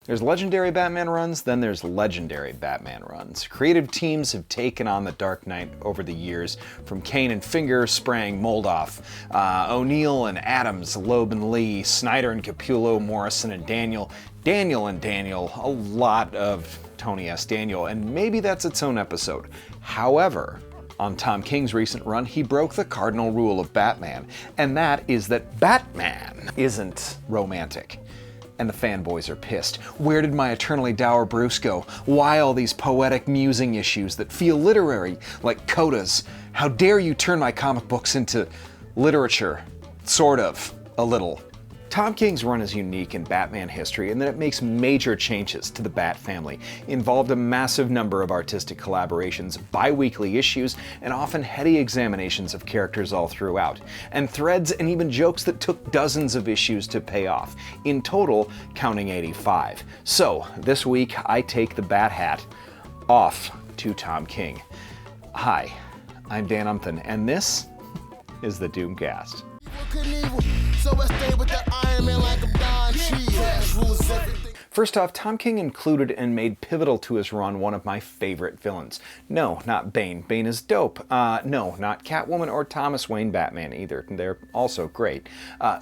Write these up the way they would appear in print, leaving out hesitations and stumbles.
There's legendary Batman runs, then there's legendary Batman runs. Creative teams have taken on the Dark Knight over the years, from Kane and Finger spraying Moldoff, O'Neill and Adams, Loeb and Lee, Snyder and Capullo, Morrison and Daniel, a lot of Tony S. Daniel, and maybe that's its own episode. However, on Tom King's recent run, he broke the cardinal rule of Batman, and that is that Batman isn't romantic. And the fanboys are pissed. Where did my eternally dour Bruce go? Why all these poetic musing issues that feel literary, like codas? How dare you turn my comic books into literature? Sort of. A little. Tom King's run is unique in Batman history in that it makes major changes to the Bat family, involved a massive number of artistic collaborations, bi-weekly issues, and often heady examinations of characters all throughout, and threads and even jokes that took dozens of issues to pay off, in total counting 85. So, this week I take the Bat hat off to Tom King. Hi, I'm Dan Umpton, and this is the Doomcast. First off, Tom King included and made pivotal to his run one of my favorite villains. No, not Bane. Bane is dope. No, not Catwoman or Thomas Wayne Batman either. They're also great.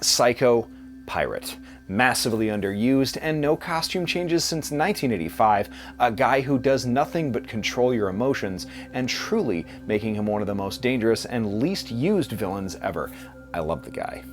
Psycho Pirate. Massively underused and no costume changes since 1985, a guy who does nothing but control your emotions, and truly making him one of the most dangerous and least used villains ever. I love the guy.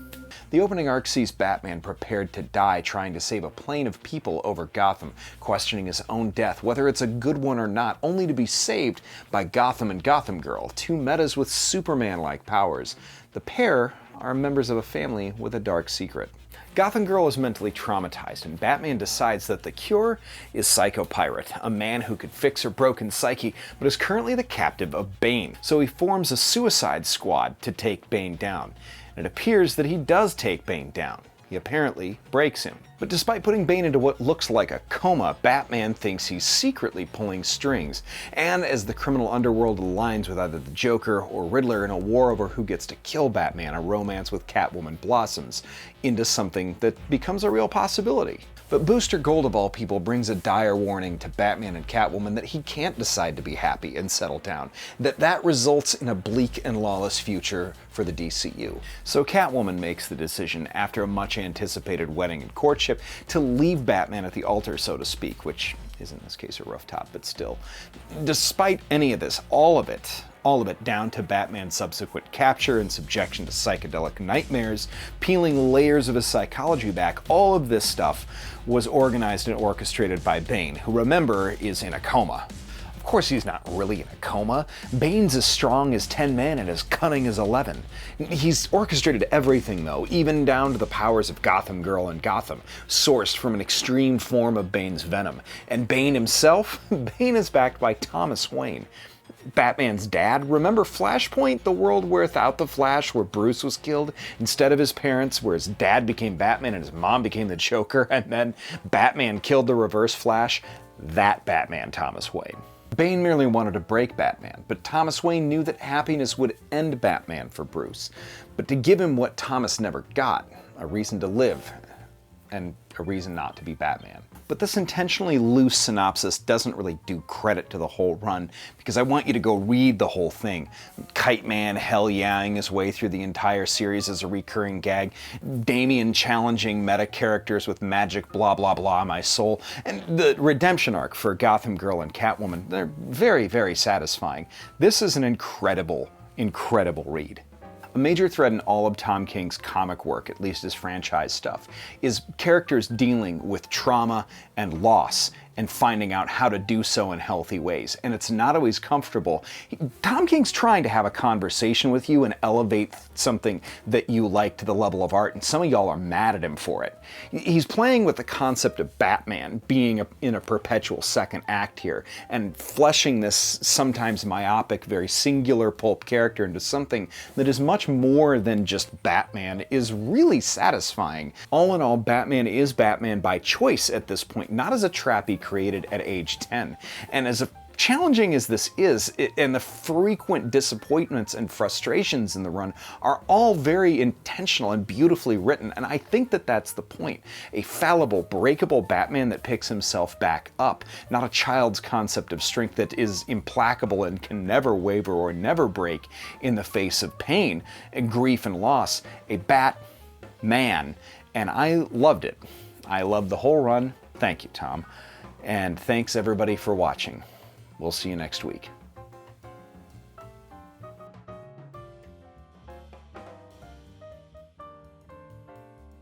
The opening arc sees Batman prepared to die trying to save a plane of people over Gotham, questioning his own death, whether it's a good one or not, only to be saved by Gotham and Gotham Girl, two metas with Superman-like powers. The pair are members of a family with a dark secret. Gotham Girl is mentally traumatized, and Batman decides that the cure is Psycho Pirate, a man who could fix her broken psyche, but is currently the captive of Bane. So he forms a suicide squad to take Bane down. And it appears that he does take Bane down. He apparently breaks him. But despite putting Bane into what looks like a coma, Batman thinks he's secretly pulling strings. And as the criminal underworld aligns with either the Joker or Riddler in a war over who gets to kill Batman, a romance with Catwoman blossoms into something that becomes a real possibility. But Booster Gold of all people brings a dire warning to Batman and Catwoman that he can't decide to be happy and settle down, that results in a bleak and lawless future for the DCU. So Catwoman makes the decision, after a much anticipated wedding and courtship, to leave Batman at the altar, so to speak, which is in this case a rooftop, but still. Despite any of this, all of it down to Batman's subsequent capture and subjection to psychedelic nightmares, peeling layers of his psychology back, all of this stuff was organized and orchestrated by Bane, who, remember, is in a coma. Of course he's not really in a coma. Bane's as strong as 10 men and as cunning as 11. He's orchestrated everything, though, even down to the powers of Gotham Girl and Gotham, sourced from an extreme form of Bane's venom. And Bane himself? Bane is backed by Thomas Wayne, Batman's dad. Remember Flashpoint, the world without the Flash, where Bruce was killed instead of his parents, where his dad became Batman and his mom became the Joker, and then Batman killed the Reverse Flash? That Batman, Thomas Wayne. Bane merely wanted to break Batman, but Thomas Wayne knew that happiness would end Batman for Bruce. But to give him what Thomas never got, a reason to live, and a reason not to be Batman. But this intentionally loose synopsis doesn't really do credit to the whole run, because I want you to go read the whole thing. Kite Man hell-yeahing his way through the entire series as a recurring gag, Damian challenging meta characters with magic blah blah blah my soul, and the redemption arc for Gotham Girl and Catwoman. They're very, very satisfying. This is an incredible, incredible read. A major thread in all of Tom King's comic work, at least his franchise stuff, is characters dealing with trauma and loss and finding out how to do so in healthy ways. And it's not always comfortable. Tom King's trying to have a conversation with you and elevate something that you like to the level of art, and some of y'all are mad at him for it. He's playing with the concept of Batman being in a perpetual second act here, and fleshing this sometimes myopic, very singular pulp character into something that is much more than just Batman is really satisfying. All in all, Batman is Batman by choice at this point, not as a trap he created at age 10. And as a Challenging as this is, and the frequent disappointments and frustrations in the run are all very intentional and beautifully written, and I think that that's the point. A fallible, breakable Batman that picks himself back up, not a child's concept of strength that is implacable and can never waver or never break in the face of pain and grief and loss. A Batman, and I loved it. I loved the whole run. Thank you, Tom. And thanks everybody for watching. We'll see you next week.